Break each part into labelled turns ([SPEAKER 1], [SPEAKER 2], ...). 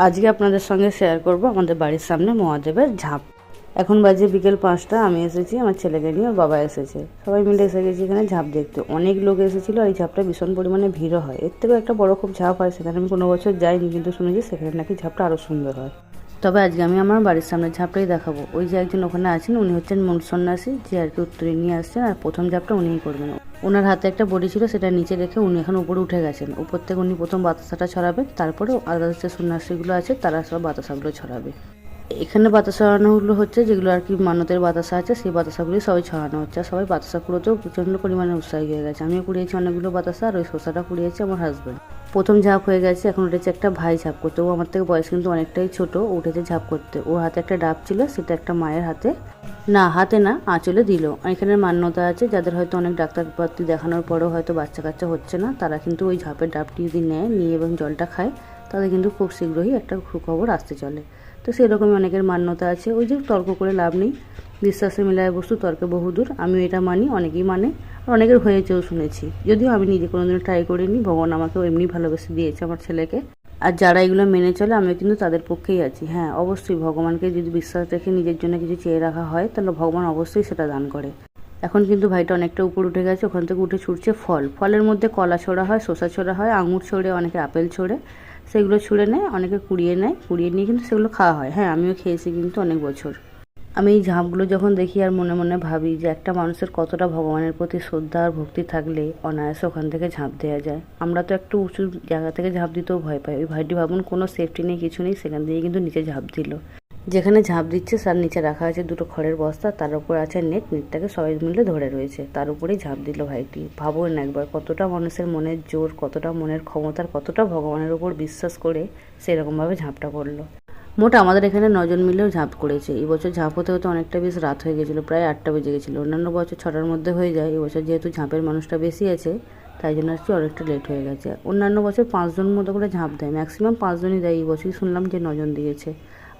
[SPEAKER 1] আজকে আপনাদের সঙ্গে শেয়ার করব আমাদের বাড়ির সামনে মহাদেবের ঝাঁপ। এখন বাজে বিকেল 5টা। আমি এসেছি, আমার ছেলেকে নিয়ে, ওর বাবা এসেছে, সবাই মিলে এসে গেছি এখানে ঝাঁপ দেখতে। অনেক লোক এসেছিলো আর এই ঝাঁপটা ভীষণ পরিমাণে ভিড়ও হয়। এর থেকেও একটা বড় খুব ঝাঁপ হয়, সেখানে আমি কোনো বছর যাইনি, কিন্তু শুনেছি সেখানে নাকি ঝাঁপটা আরও সুন্দর হয়। তবে আজকে আমি আমার বাড়ির সামনের ঝাঁপটাই দেখাবো। ওই যে একজন ওখানে আছেন, উনি হচ্ছেন মূল সন্ন্যাসী, যে আর কি উত্তরে নিয়ে আসছেন, আর প্রথম ঝাঁপটা উনিই করবেন। ওনার হাতে একটা বড়ি ছিল, সেটা নিচে রেখে উনি এখন উপরে উঠে গেছেন। উপর থেকে উনি প্রথম বাতাসাটা ছড়াবে, তারপরে আদার্স যে সন্ন্যাসীগুলো আছে তারা সব বাতাসাগুলো ছড়াবে। এখানে বাতাসা ছড়ানোগুলো হচ্ছে যেগুলো আর কি মান্যতের বাতাসা আছে, সেই বাতাসাগুলি সবাই ছড়ানো হচ্ছে। আর সবাই বাতাসা কুড়োতেও প্রচণ্ড পরিমাণে উৎসাহী হয়ে গেছে। আমিও কুড়িয়েছি অনেকগুলো বাতাসা, আর ওই শসাটা কুড়িয়েছে আমার হাজব্যান্ড। প্রথম ঝাঁপ হয়ে গেছে, এখন উঠেছে একটা ভাই ঝাঁপ করতে। ও আমার থেকে বয়স কিন্তু অনেকটাই ছোট, উঠেছে ঝাঁপ করতে। ওর হাতে একটা ডাব ছিল, সেটা একটা মায়ের হাতে, না হাতে না আঁচলে দিল। এখানের মান্যতা আছে, যাদের হয়তো অনেক ডাক্তারপাতি দেখানোর পরেও হয়তো বাচ্চা কাচ্চা হচ্ছে না, তারা কিন্তু ওই ঝাঁপের ডাবটি যদি নিয়ে এবং জলটা খায়, তাদের কিন্তু খুব শীঘ্রই একটা সুখবর আসতে চলে। তো সেরকমই অনেকের মান্যতা আছে। ওই যে তর্ক করে লাভ নেই, বিশ্বাসে মিলায় বস্তু তর্কে বহুদূর। আমিও এটা মানি, অনেকেই মানে, আর অনেকের হয়েছেও শুনেছি। যদিও আমি নিজে কোনোদিন ট্রাই করিনি, ভগবান আমাকেও এমনি ভালোবেসে দিয়েছে আমার ছেলেকে। আর যারা এগুলো মেনে চলে, আমিও কিন্তু তাদের পক্ষেই আছি। হ্যাঁ, অবশ্যই ভগবানকে যদি বিশ্বাস রেখে নিজের জন্য কিছু চেয়ে রাখা হয়, তাহলে ভগবান অবশ্যই সেটা দান করে। এখন কিন্তু ভাইটা অনেকটা উপর উঠে গেছে, ওখান থেকে উঠে ছুটছে ফল। ফলের মধ্যে কলা ছোড়া হয়, শসা ছোড়া হয়, আঙুর ছোড়ে, অনেকে আপেল ছোড়ে। সেগুলো ছুঁড়ে নেয়, অনেকে কুড়িয়ে নেয়, কুড়িয়ে নিয়ে কিন্তু সেগুলো খাওয়া হয়। হ্যাঁ, আমিও খেয়েছি কিন্তু অনেক বছর। আমি এই ঝাঁপগুলো যখন দেখি আর মনে মনে ভাবি যে একটা মানুষের কতটা ভগবানের প্রতি শ্রদ্ধা আর ভক্তি থাকলে অনায়াসে ওখান থেকে ঝাঁপ দেওয়া যায়। আমরা তো একটু উঁচু জায়গা থেকে ঝাঁপ দিতেও ভয় পাই। ওই ভাইটি ভাবুন, কোনো সেফটি নেই, কিছু নেই, সেখান দিয়ে কিন্তু নিচে ঝাঁপ দিল। যেখানে ঝাঁপ দিচ্ছে তার নিচে রাখা আছে দুটো খড়ের বস্তা, তার উপর আছে নেট। নেটটাকে সবাই মিলে ধরে রয়েছে, তার উপরেই ঝাঁপ দিল ভাইটি। ভাবুন একবার, কতটা মানুষের মনের জোর, কতটা মনের ক্ষমতার, কতটা ভগবানের উপর বিশ্বাস করে সেরকমভাবে ঝাঁপটা করলো। মোট আমাদের এখানে 9 জন মিলেও ঝাঁপ করেছে। এই বছর ঝাঁপ হতে হতে অনেকটা বেশ রাত হয়ে গেছিলো, প্রায় 8টা বেজে গেছিলো। অন্যান্য বছর 6টার মধ্যে হয়ে যায়, এবছর যেহেতু ঝাঁপের মানুষটা বেশি আছে, তাই জন্য আর কি অনেকটা লেট হয়ে গেছে। অন্যান্য বছর 5জন মতো করে ঝাঁপ দেয়, ম্যাক্সিমাম 5জনই দেয়। এই বছরই শুনলাম যে 9জন দিয়েছে।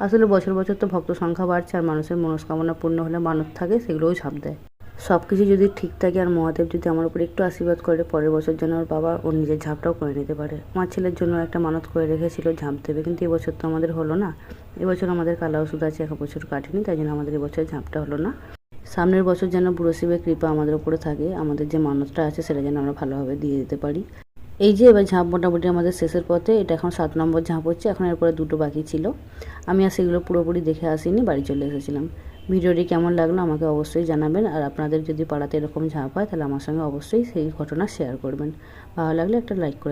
[SPEAKER 1] আসলে বছর বছর তো ভক্ত সংখ্যা বাড়ছে, আর মানুষের মনস্কামনা পূর্ণ হলে মানত থাকে, সেগুলোও ঝাঁপ দেয়। সব কিছু যদি ঠিক থাকে আর মহাদেব যদি আমার উপর একটু আশীর্বাদ করে, পরের বছর যেন ওর বাবা ওর নিজের ঝাঁপটাও করে নিতে পারে। আমার ছেলের জন্য একটা মানত করে রেখেছিল ঝাঁপ দেবে, কিন্তু এবছর তো আমাদের হলো না। এবছর আমাদের কালা ওষুধ আছে, 1 বছর কাটেনি, তাই জন্য আমাদের এবছর ঝাঁপটা হলো না। সামনের বছর যেন বুড়ো শিবের কৃপা আমাদের উপরে থাকে, আমাদের যে মানতটা আছে সেটা যেন আমরা ভালোভাবে দিয়ে দিতে পারি। এই যে এবার ঝাঁপ মোটামুটি আমাদের শেষের পথে, এটা এখন 7 নম্বর ঝাঁপ হচ্ছে। এখন এরপরে 2টো বাকি ছিল। আমি আর সেগুলো পুরোপুরি দেখে আসিনি, বাড়ি চলে এসেছিলাম। ভিডিওটি কেমন লাগলো আমাকে অবশ্যই জানাবেন, আর আপনাদের যদি পাড়াতে এরকম ঝাঁপ হয়, তাহলে আমার সঙ্গে অবশ্যই সেই ঘটনা শেয়ার করবেন। ভালো লাগলে একটা লাইক করে